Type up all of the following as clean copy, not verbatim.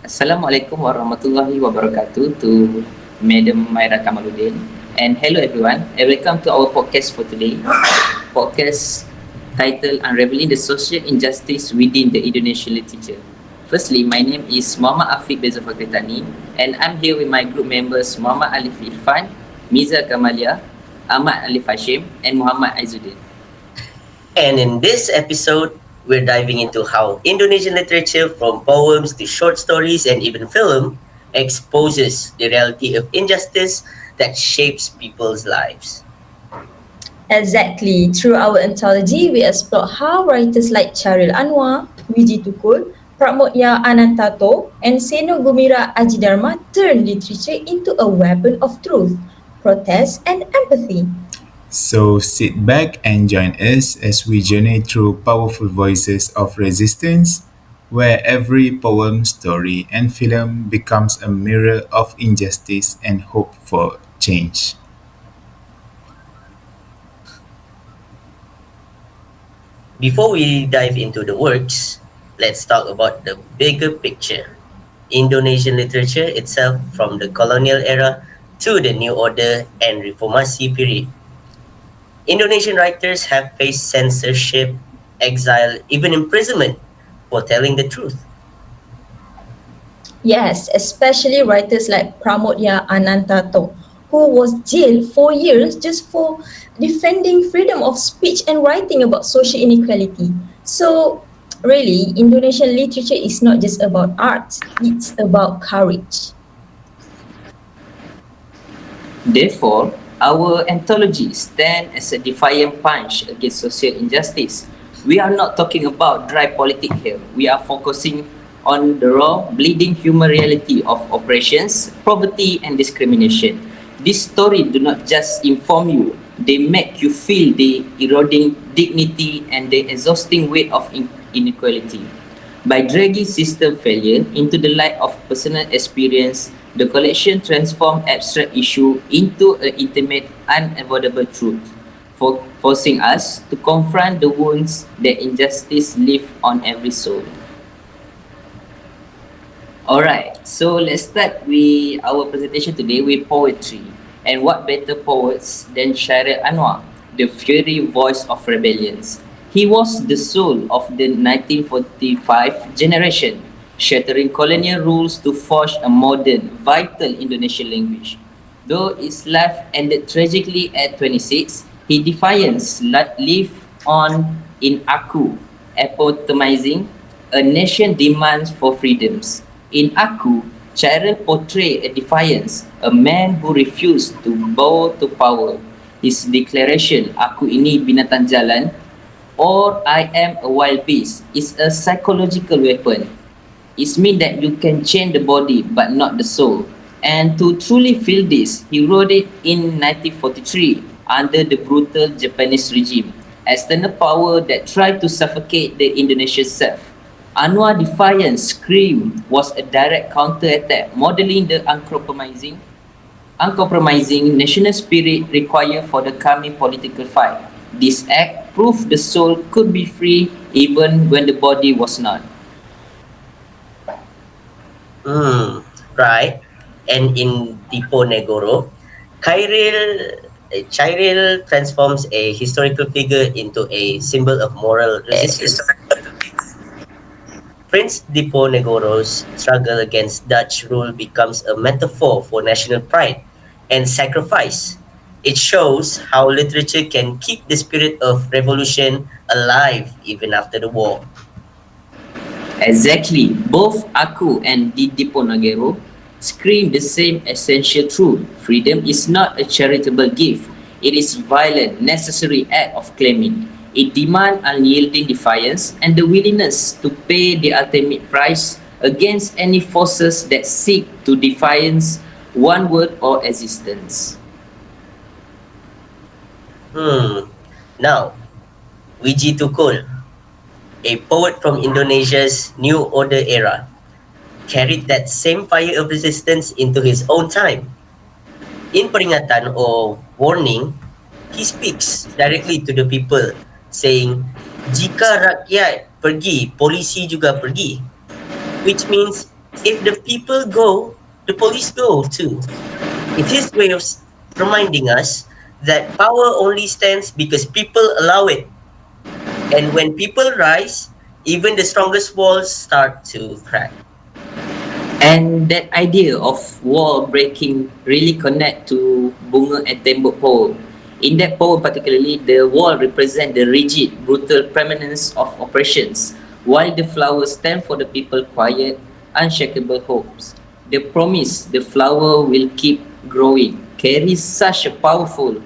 Assalamualaikum warahmatullahi wabarakatuh to Madam Myra Kamaluddin. And hello everyone, and welcome to our podcast for today. Podcast titled Unraveling the Social Injustice Within the Indonesian Literature. Firstly, my name is Muhammad Afiq Bezafakritani, and I'm here with my group members Muhammad Alif Irfan, Miza Kamalia, Ahmad Alif Hashim, and Muhammad Aizuddin. And in this episode, we're diving into how Indonesian literature, from poems to short stories and even film, exposes the reality of injustice that shapes people's lives. Exactly. Through our anthology, we explore how writers like Charil Anwar, Wiji Tukul, Pramodya Anantato, and Seno Gumira Ajidharma turn literature into a weapon of truth, protest, and empathy. So sit back and join us as we journey through powerful voices of resistance, where every poem, story, and film becomes a mirror of injustice and hope for change. Before we dive into the works, let's talk about the bigger picture. Indonesian literature itself, from the colonial era to the New Order and Reformasi period. Indonesian writers have faced censorship, exile, even imprisonment for telling the truth. Yes, especially writers like Pramodya Anantato, who was jailed for years just for defending freedom of speech and writing about social inequality. So, really, Indonesian literature is not just about art, it's about courage. Therefore, our anthology stands as a defiant punch against social injustice. We are not talking about dry politics here. We are focusing on the raw, bleeding human reality of oppressions, poverty, and discrimination. This story do not just inform you, they make you feel the eroding dignity and the exhausting weight of inequality. By dragging system failure into the light of personal experience, the collection transforms abstract issue into an intimate, unavoidable truth, forcing us to confront the wounds that injustice leaves on every soul. Alright, so let's start with our presentation today with poetry. And what better poets than Syair Anwar, the fiery voice of rebellions. He was the soul of the 1945 generation, shattering colonial rules to forge a modern, vital Indonesian language. Though his life ended tragically at 26, his defiance lived on in Aku, epitomizing a nation demands for freedoms. In Aku, Cheryl portrayed a defiance, a man who refused to bow to power. His declaration, "Aku ini binatang jalan," or "I am a wild beast," is a psychological weapon. It means that you can change the body but not the soul. And to truly feel this, he wrote it in 1943 under the brutal Japanese regime, external power that tried to suffocate the Indonesian self. Anwar Defiance Scream was a direct counterattack, modeling the uncompromising national spirit required for the coming political fight. This act proved the soul could be free even when the body was not. Right. And in Diponegoro, Chairil transforms a historical figure into a symbol of moral resistance. Prince Diponegoro's struggle against Dutch rule becomes a metaphor for national pride and sacrifice. It shows how literature can keep the spirit of revolution alive even after the war. Exactly, both Aku and Diponegoro scream the same essential truth. Freedom is not a charitable gift. It is violent, necessary act of claiming. It demands unyielding defiance and the willingness to pay the ultimate price against any forces that seek to defiance one word or existence. Now, Wiji Tukul, a poet from Indonesia's New Order era, carried that same fire of resistance into his own time. In Peringatan or Warning, he speaks directly to the people, saying, "Jika rakyat pergi, polisi juga pergi," which means If the people go, the police go too. It's his way of reminding us that power only stands because people allow it. And when people rise, even the strongest walls start to crack. And that idea of wall breaking really connect to Bunga and Tembok poem. In that poem particularly, the wall represent the rigid, brutal permanence of oppressions, while the flowers stand for the people quiet, unshakable hopes. The promise the flower will keep growing carries such a powerful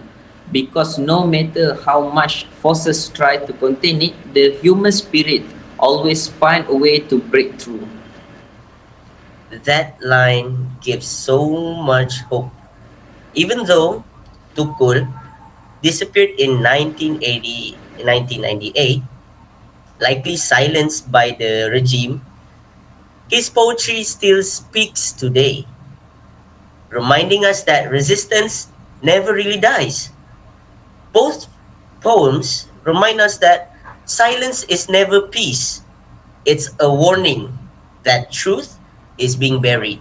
because no matter how much forces try to contain it, the human spirit always find a way to break through. That line gives so much hope. Even though Tukul disappeared in 1998, likely silenced by the regime, his poetry still speaks today, reminding us that resistance never really dies. Both poems remind us that silence is never peace. It's a warning that truth is being buried.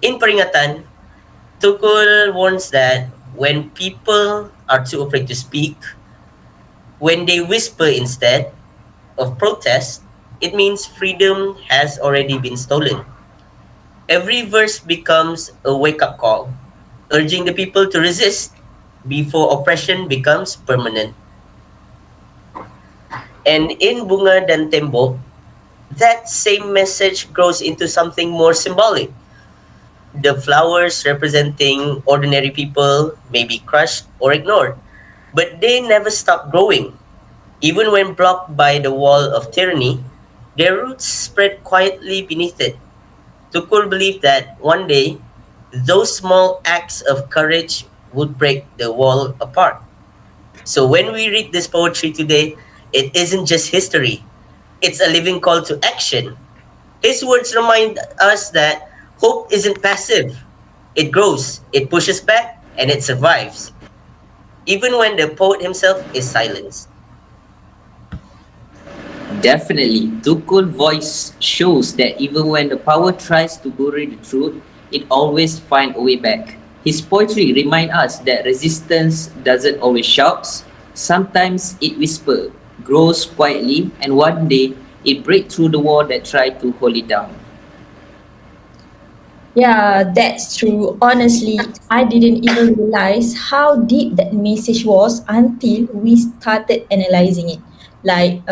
In Peringatan, Tukul warns that when people are too afraid to speak, when they whisper instead of protest, it means freedom has already been stolen. Every verse becomes a wake up call, urging the people to resist before oppression becomes permanent. And in Bunga dan Tembok, that same message grows into something more symbolic. The flowers representing ordinary people may be crushed or ignored, but they never stop growing. Even when blocked by the wall of tyranny, their roots spread quietly beneath it. Tukul believed that one day, those small acts of courage would break the wall apart. So when we read this poetry today, it isn't just history, it's a living call to action. His words remind us that hope isn't passive. It grows, it pushes back, and it survives, even when the poet himself is silenced. Definitely, Tukul voice shows that even when the power tries to bury the truth, it always finds a way back. His poetry reminds us that resistance doesn't always shout, sometimes it whispers, grows quietly, and one day it breaks through the wall that tried to hold it down. Yeah, that's true. Honestly, I didn't even realize how deep that message was until we started analyzing it. Like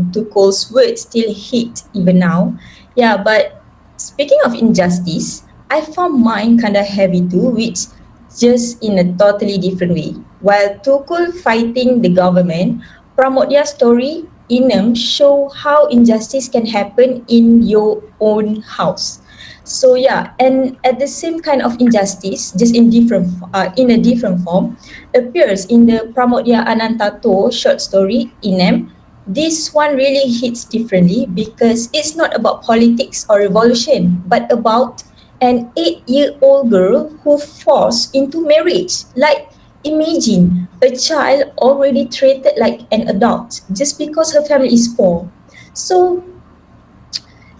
Tuchol's words still hit even now. Yeah, but speaking of injustice, I found mine kind of heavy too, which just in a totally different way. While Tukul fighting the government, Pramodya's story Inem show how injustice can happen in your own house. So yeah, and at the same kind of injustice, just in a different form, appears in the Pramodya Anantato short story Inem. This one really hits differently because it's not about politics or revolution, but about an 8-year-old girl who forced into marriage. Like, imagine a child already treated like an adult just because her family is poor. So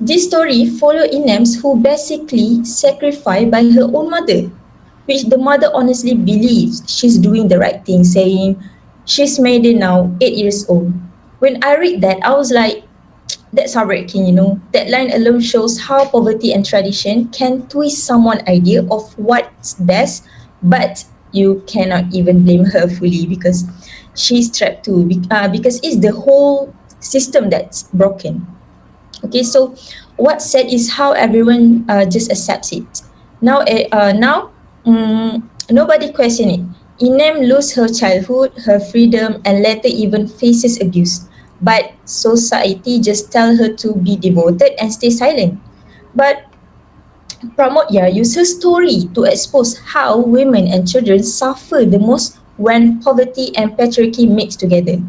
this story follows Inems who basically sacrificed by her own mother, which the mother honestly believes she's doing the right thing, saying she's made it now 8 years old. When I read that, I was like, that's heartbreaking, you know. That line alone shows how poverty and tradition can twist someone's idea of what's best, but you cannot even blame her fully because she's trapped too, because it's the whole system that's broken. Okay, so what's sad is how everyone just accepts it. Now, nobody question it. Inem lose her childhood, her freedom, and later even faces abuse. But society just tell her to be devoted and stay silent. But Pramodya used her story to expose how women and children suffer the most when poverty and patriarchy mix together.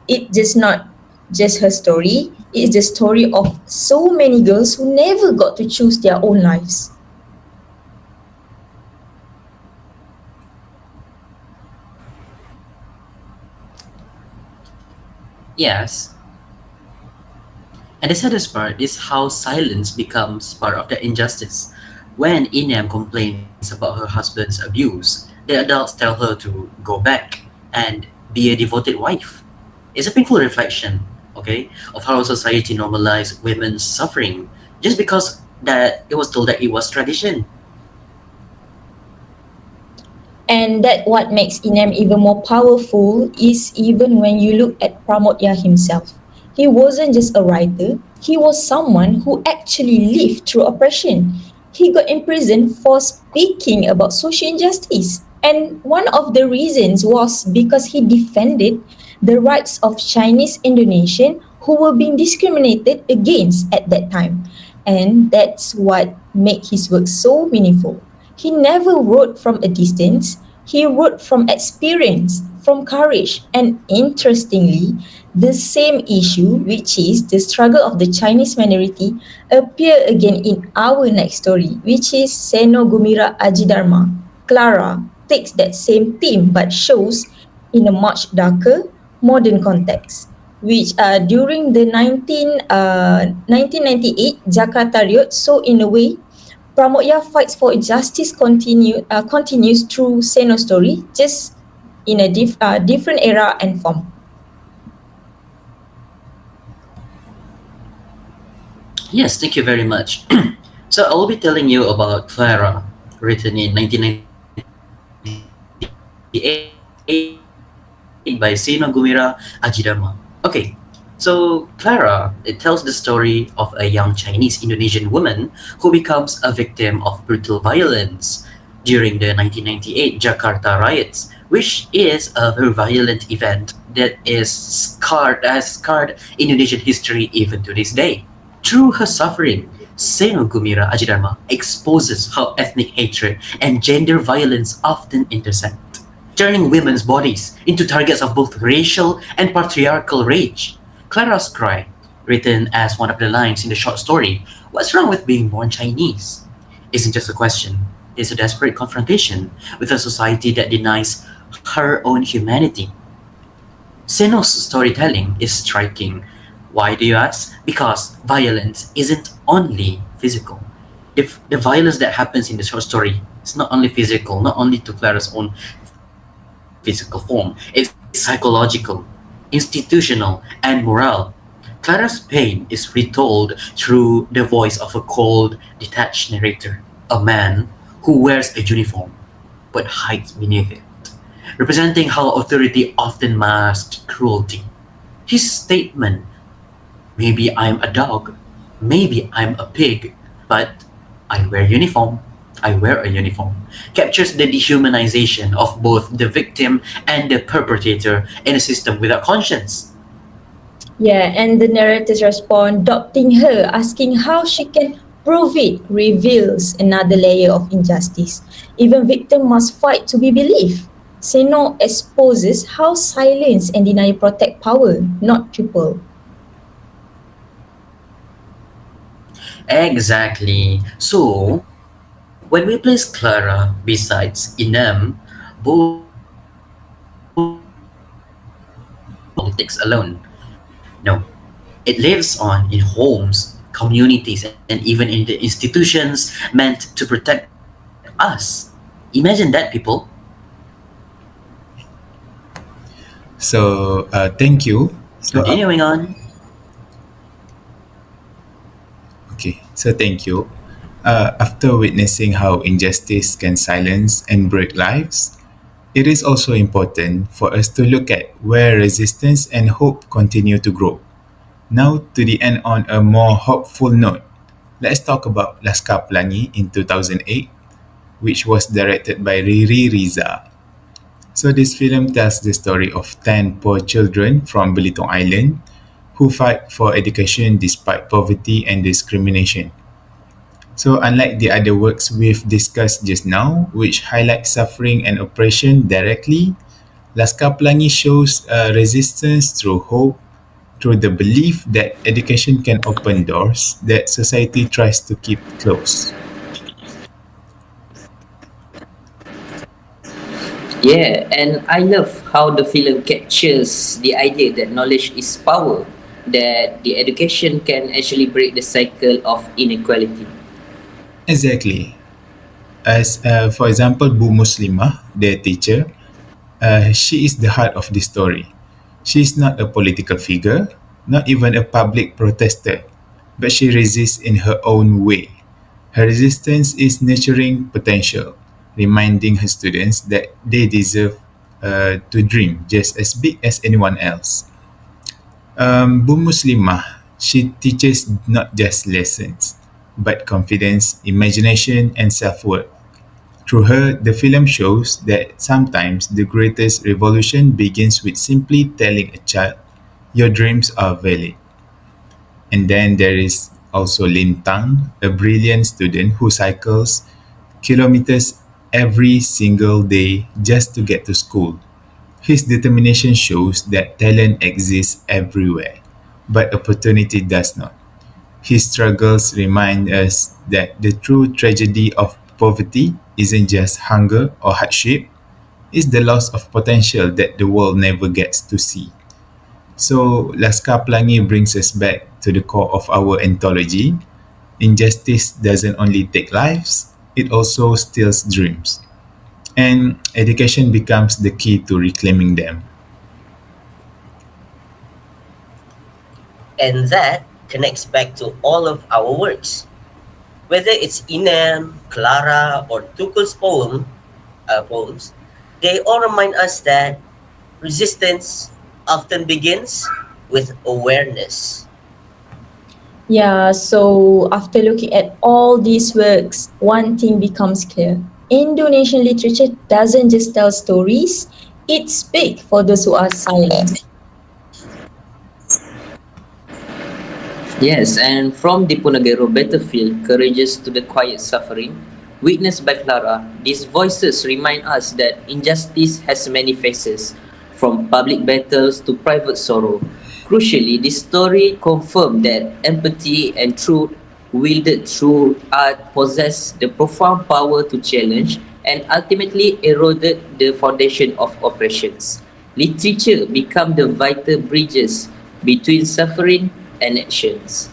It just not just her story, it's the story of so many girls who never got to choose their own lives. Yes, And the saddest part is how silence becomes part of the injustice. When Inem complains about her husband's abuse, the adults tell her to go back and be a devoted wife. It's a painful reflection, okay, of how society normalized women's suffering just because that it was told that it was tradition. And that what makes Inem even more powerful is even when you look at Pramodya himself. He wasn't just a writer, he was someone who actually lived through oppression. He got imprisoned for speaking about social injustice. And one of the reasons was because he defended the rights of Chinese Indonesian who were being discriminated against at that time. And that's what made his work so meaningful. He never wrote from a distance, he wrote from experience, from courage, and interestingly, the same issue, which is the struggle of the Chinese minority, appear again in our next story, which is Seno Gumira Ajidharma. Clara takes that same theme but shows in a much darker, modern context, which during the 1998 Jakarta Riot, so in a way, Pramodya fights for justice continues through Seno's story, just in a different era and form. Yes, thank you very much. So I will be telling you about Clara, written in 1998 by Seno Gumira Ajidharma. Okay, so Clara, it tells the story of a young Chinese Indonesian woman who becomes a victim of brutal violence during the 1998 Jakarta riots, which is a very violent event that has scarred Indonesian history even to this day. Through her suffering, Seno Gumira Ajidharma exposes how ethnic hatred and gender violence often intersect, turning women's bodies into targets of both racial and patriarchal rage. Clara's cry, written as one of the lines in the short story, "What's wrong with being born Chinese?" isn't just a question, it's a desperate confrontation with a society that denies her own humanity. Seno's storytelling is striking. Why do you ask? Because violence isn't only physical. If the violence that happens in the short story is not only physical, not only to Clara's own physical form, it's psychological, institutional, and moral. Clara's pain is retold through the voice of a cold, detached narrator, a man who wears a uniform but hides beneath it, representing how authority often masked cruelty. His statement, "Maybe I'm a dog, maybe I'm a pig, but I wear uniform, I wear a uniform," captures the dehumanization of both the victim and the perpetrator in a system without conscience. Yeah, and the narrators respond, doubting her, asking how she can prove it, reveals another layer of injustice. Even victim must fight to be believed. Seno exposes how silence and denial protect power, not people. Exactly. So, when we place Clara besides Inem, both women don't live in politics alone. No, it lives on in homes, communities, and even in the institutions meant to protect us. Imagine that, people. So, thank you. Continuing on. Okay, so thank you. After witnessing how injustice can silence and break lives, it is also important for us to look at where resistance and hope continue to grow. Now, to the end on a more hopeful note, let's talk about Laskar Pelangi in 2008, which was directed by Riri Riza. So, this film tells the story of 10 poor children from Belitung Island who fight for education despite poverty and discrimination. So, unlike the other works we've discussed just now, which highlight suffering and oppression directly, Laskar Pelangi shows resistance through hope, through the belief that education can open doors that society tries to keep closed. Yeah, and I love how the film captures the idea that knowledge is power, that the education can actually break the cycle of inequality. Exactly. As for example, Bu Muslimah, their teacher, she is the heart of the story. She is not a political figure, not even a public protester, but she resists in her own way. Her resistance is nurturing potential, reminding her students that they deserve to dream just as big as anyone else. Bu Muslimah, she teaches not just lessons, but confidence, imagination, and self worth. Through her, the film shows that sometimes the greatest revolution begins with simply telling a child, your dreams are valid. And then there is also Lin Tang, a brilliant student who cycles kilometers every single day just to get to school. His determination shows that talent exists everywhere, but opportunity does not. His struggles remind us that the true tragedy of poverty isn't just hunger or hardship, it's the loss of potential that the world never gets to see. So, Laskar Pelangi brings us back to the core of our anthology. Injustice doesn't only take lives, it also steals dreams. And education becomes the key to reclaiming them. And that connects back to all of our works. Whether it's Inem, Clara, or Tukul's poems, they all remind us that resistance often begins with awareness. Yeah, so after looking at all these works, one thing becomes clear. Indonesian literature doesn't just tell stories, it speaks for those who are silent. Yes, and from Diponegoro battlefield, courageous to the quiet suffering, witnessed by Clara, these voices remind us that injustice has many faces, from public battles to private sorrow. Crucially, this story confirmed that empathy and truth, wielded through art, possess the profound power to challenge and ultimately eroded the foundation of oppressions. Literature became the vital bridges between suffering and actions.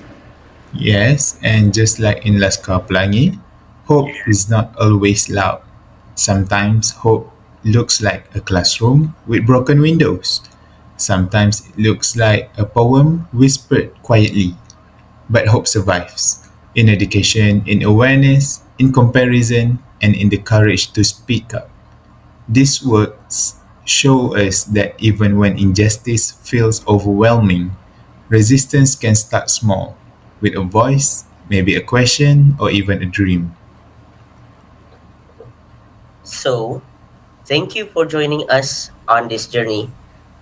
Yes, and just like in Laskar Pelangi, hope is not always loud. Sometimes hope looks like a classroom with broken windows. Sometimes it looks like a poem whispered quietly. But hope survives in education, in awareness, in comparison, and in the courage to speak up. These works show us that even when injustice feels overwhelming, resistance can start small, with a voice, maybe a question, or even a dream. So, thank you for joining us on this journey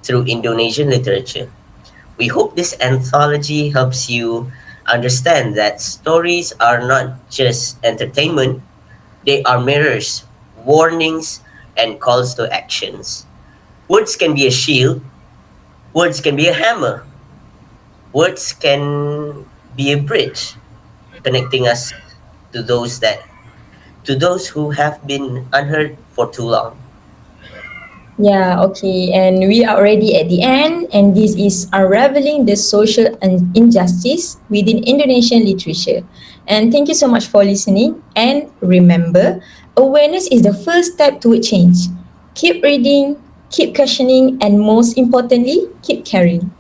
through Indonesian literature. We hope this anthology helps you understand that stories are not just entertainment, they are mirrors, warnings, and calls to actions. Words can be a shield, words can be a hammer, words can be a bridge connecting us to those who have been unheard for too long. Yeah, okay. And we are already at the end, and this is unraveling the social injustice within Indonesian literature. And thank you so much for listening. And remember, awareness is the first step toward change. Keep reading, keep questioning, and most importantly, keep caring.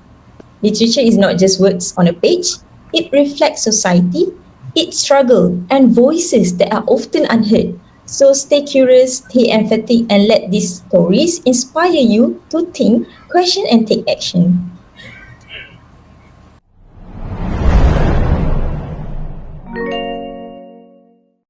Literature is not just words on a page, it reflects society, its struggle, and voices that are often unheard. So stay curious, stay empathic, and let these stories inspire you to think, question, and take action.